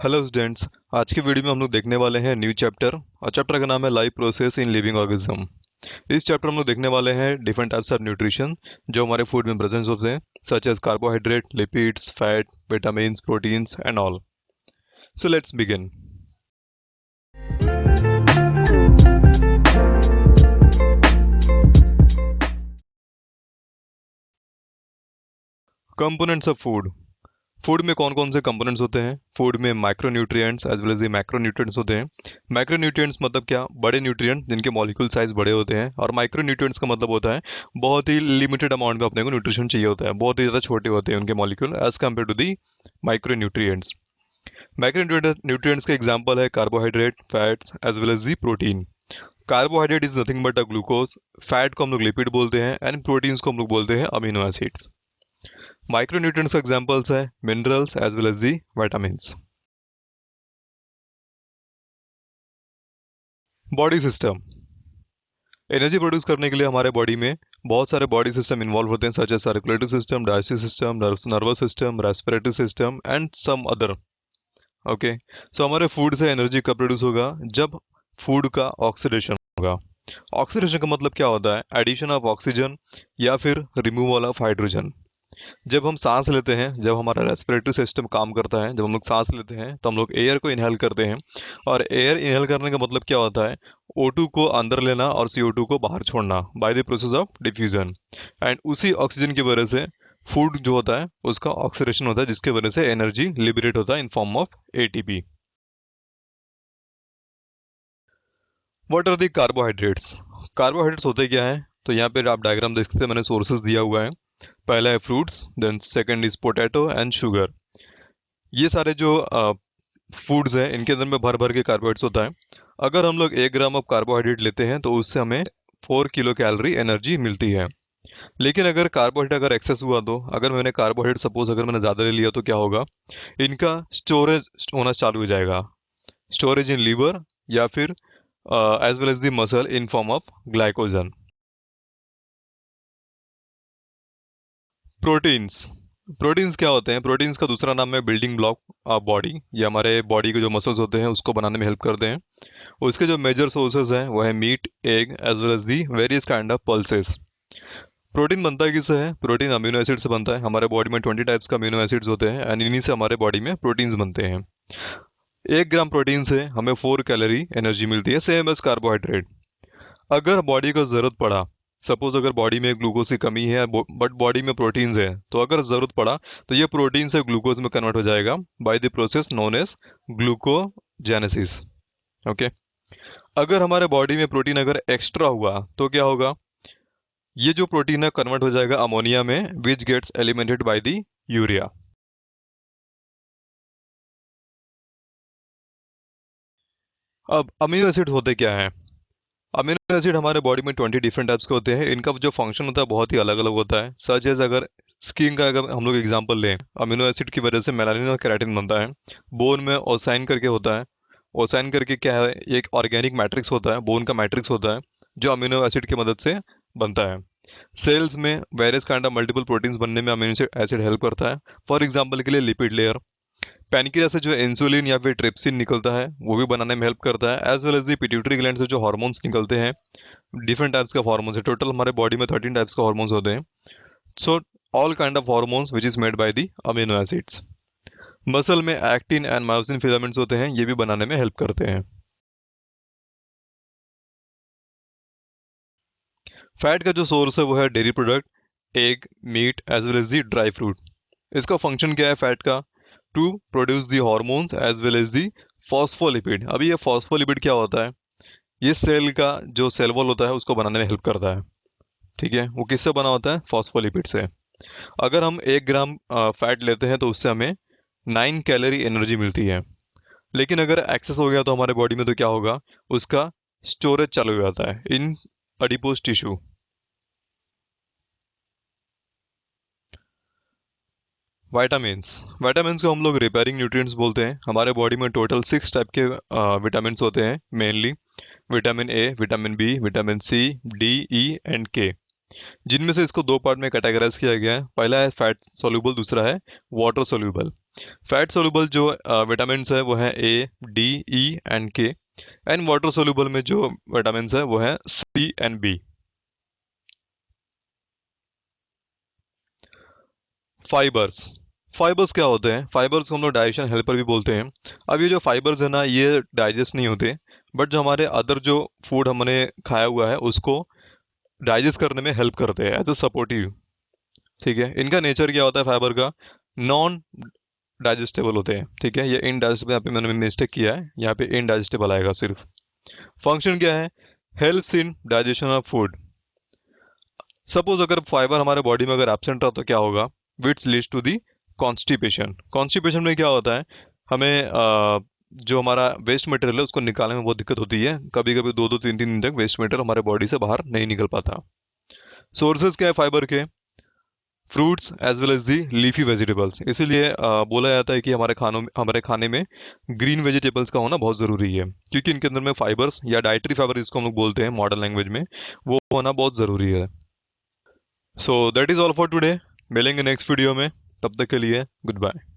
Hello students. आज की video में हम लोग देखने वाले हैं न्यू चैप्टर और चैप्टर का नाम है life process in living organism. इस चैप्टर में हम लोग देखने वाले हैं डिफरेंट टाइप्स ऑफ न्यूट्रिशन जो हमारे फूड में प्रेजेंट होते हैं, such as carbohydrate, lipids, fat, vitamins, proteins and all. So let's begin. Components of food. Food में कौन कौन से कंपोनेंट्स होते हैं? फूड में micronutrients as well as macronutrients होते हैं। माइक्रोन्यूट्रिएंट्स मतलब क्या? बड़े न्यूट्रिएंट जिनके मॉलिक्यूल साइज बड़े होते हैं। और माइक्रोन्यूट्रिएंट्स का मतलब होता है बहुत ही लिमिटेड अमाउंट में अपने को न्यूट्रिशन चाहिए होता है, बहुत ही ज़्यादा छोटे होते हैं उनके molecule as compare to the micronutrients. Micronutrients का एग्जाम्पल है carbohydrate, fats as well as the protein. Carbohydrate is nothing but a glucose, fat को हम लोग लिपिड बोलते हैं एंड प्रोटीन्स को हम लोग बोलते हैं अमीनो एसिड्स। माइक्रोन्यूट्रिएंट्स का एग्जांपल्स है minerals as well as the vitamins. Body system. Energy produce करने के लिए हमारे बॉडी में बहुत सारे बॉडी सिस्टम इन्वॉल्व होते हैं, such as circulatory system, digestive system, nervous system, respiratory system and some other. Okay, so हमारे फूड से एनर्जी कब प्रोड्यूस होगा? जब फूड का ऑक्सीडेशन होगा। ऑक्सीडेशन का मतलब क्या होता है? एडिशन ऑफ ऑक्सीजन या फिर रिमूवल ऑफ हाइड्रोजन। जब हम सांस लेते हैं, जब हमारा रेस्पिरेटरी सिस्टम काम करता है, जब हम लोग सांस लेते हैं तो हम लोग एयर को इनहेल करते हैं। और एयर इनहेल करने का मतलब क्या होता है? O2 को अंदर लेना और CO2 को बाहर छोड़ना bye the process of diffusion. And उसी ऑक्सीजन की वजह से फूड जो होता है उसका ऑक्सीडेशन होता है, जिसके वजह से एनर्जी लिबरेट होता है in form of ATP। What are the carbohydrates? Carbohydrates होते क्या है? तो यहाँ पे आप डायग्राम देख सकते हैं, मैंने सोर्सेज दिया हुआ है। पहला है fruits, then second is potato and sugar. ये सारे जो फूड्स हैं इनके अंदर में भर भर के कार्बोहाइड्रेट्स होता है। अगर हम लोग 1 ग्राम ऑफ कार्बोहाइड्रेट लेते हैं तो उससे हमें 4 किलो कैलोरी एनर्जी मिलती है। लेकिन अगर कार्बोहाइड्रेट अगर एक्सेस हुआ तो अगर मैंने कार्बोहाइड्रेट सपोज अगर मैंने ज़्यादा ले लिया तो क्या होगा? इनका स्टोरेज होना चालू हो जाएगा, स्टोरेज इन लीवर या फिर as well as the muscle in form of glycogen. Proteins. Proteins क्या होते हैं? प्रोटीन्स का दूसरा नाम है बिल्डिंग ब्लॉक ऑफ बॉडी। ये हमारे बॉडी के जो मसल्स होते हैं उसको बनाने में हेल्प करते हैं। उसके जो मेजर सोर्सेज हैं वो है meat, egg as well as the various kind of pulses. Protein बनता है किससे? है प्रोटीन अमीनो एसिड से बनता है। हमारे बॉडी में 20 टाइप्स का अमीनो एसिड्स होते हैं एंड इन्हीं से हमारे बॉडी में प्रोटीन्स बनते हैं। 1 ग्राम प्रोटीन से हमें 4 कैलोरी एनर्जी मिलती है, सेम एज कार्बोहाइड्रेट। अगर बॉडी को ज़रूरत पड़ा, सपोज अगर बॉडी में ग्लूकोज की कमी है बट बॉडी में प्रोटीन्स है, तो अगर ज़रूरत पड़ा तो ये प्रोटीन से ग्लूकोज में कन्वर्ट हो जाएगा by the process known as glucogenesis. Okay, अगर हमारे बॉडी में प्रोटीन अगर एक्स्ट्रा हुआ तो क्या होगा? ये जो प्रोटीन है कन्वर्ट हो जाएगा अमोनिया में, which gets eliminated by the urea. अब अमीनो एसिड होते क्या हैं? अमीनो एसिड हमारे बॉडी में 20 डिफरेंट टाइप्स के होते हैं। इनका जो फंक्शन होता है बहुत ही अलग अलग होता है, सच एज अगर स्किन का अगर हम लोग एग्जांपल लें, अमीनो एसिड की वजह से मेलानिन और केराटिन बनता है। बोन में ओसाइन करके होता है। ओसाइन करके क्या है? एक ऑर्गेनिक मैट्रिक्स होता है, बोन का मैट्रिक्स होता है जो अमीनो एसिड की मदद से बनता है। सेल्स में various kind of multiple proteins बनने में अमीनो एसिड हेल्प करता है। फॉर एग्जाम्पल के लिए लिपिड लेयर। पैनक्रियास से जो इंसुलिन या फिर ट्रिप्सिन निकलता है वो भी बनाने में हेल्प करता है, as well as the pituitary gland से जो हार्मोन्स निकलते हैं, डिफरेंट टाइप्स का हार्मोन्स है। टोटल हमारे बॉडी में 13 टाइप्स का हार्मोन्स होते हैं। So all kind of hormones which is made by the amino acids. Muscle में एक्टिन एंड मायोसिन फिलामेंट्स होते हैं, ये भी बनाने में हेल्प करते हैं। फैट का जो सोर्स है वो है dairy product, egg, meat as well as the dry fruit. इसका फंक्शन क्या है फैट का? To produce the hormones as well as the phospholipid. अभी ये फॉस्फोलिपिड क्या होता है? ये सेल का जो सेल वॉल होता है उसको बनाने में हेल्प करता है। ठीक है, वो किससे बना होता है? फॉस्फोलिपिड से। अगर हम 1 ग्राम फैट लेते हैं तो उससे हमें 9 कैलोरी एनर्जी मिलती है। लेकिन अगर एक्सेस हो गया तो हमारे बॉडी में तो क्या होगा? उसका स्टोरेज चालू हो जाता है इन अडिपोज टिश्यू। वाइटामिन्स। वाइटामिन्स को हम लोग रिपेयरिंग न्यूट्रिएंट्स बोलते हैं। हमारे बॉडी में टोटल 6 टाइप के विटामिन्स होते हैं mainly. Vitamin A, vitamin B, vitamin C, D, E and K. जिनमें से इसको 2 पार्ट में कैटेगराइज किया गया है। पहला है फैट सोल्यूबल, दूसरा है वाटर सोल्यूबल। फैट सोल्यूबल जो विटामिन है वो है ए, डी, ई एंड के। एंड वाटर सोल्यूबल में जो विटामिन है वो है सी एंड बी। फाइबर्स। फाइबर्स क्या होते हैं? फाइबर्स को हम लोग डाइजेशन हेल्पर भी बोलते हैं। अब ये जो फाइबर्स है ना, ये डाइजेस्ट नहीं होते, बट जो हमारे अदर जो फूड हमने खाया हुआ है उसको डाइजेस्ट करने में हेल्प करते हैं एज अ सपोर्टिव। ठीक है, इनका नेचर क्या होता है फाइबर का? नॉन डाइजेस्टेबल होते हैं। ठीक है, ये इनडाइजेस्टेबल, यहाँ पे मैंने मिस्टेक किया है, यहाँ पे इनडाइजेस्टेबल आएगा सिर्फ। फंक्शन क्या है? Helps in digestion of food. Suppose अगर फाइबर हमारे बॉडी में अगर एब्सेंट रहा तो क्या होगा? Which leads to the constipation. Constipation में क्या होता है? हमें जो हमारा वेस्ट मटेरियल है उसको निकालने में बहुत दिक्कत होती है, कभी कभी 2-2 3-3 दिन तक वेस्ट मटेरियल हमारे बॉडी से बाहर नहीं निकल पाता। सोर्सेज क्या है फाइबर के? Fruits as well as the leafy vegetables. इसीलिए बोला जाता है कि हमारे खाने में ग्रीन वेजिटेबल्स का होना बहुत ज़रूरी है, क्योंकि इनके अंदर में फाइबर्स या डाइटरी फाइबर जिसको हम लोग बोलते हैं मॉडर्न लैंग्वेज में, वो होना बहुत ज़रूरी है। So that is all for today. मिलेंगे नेक्स्ट वीडियो में, तब तक के लिए गुड बाय।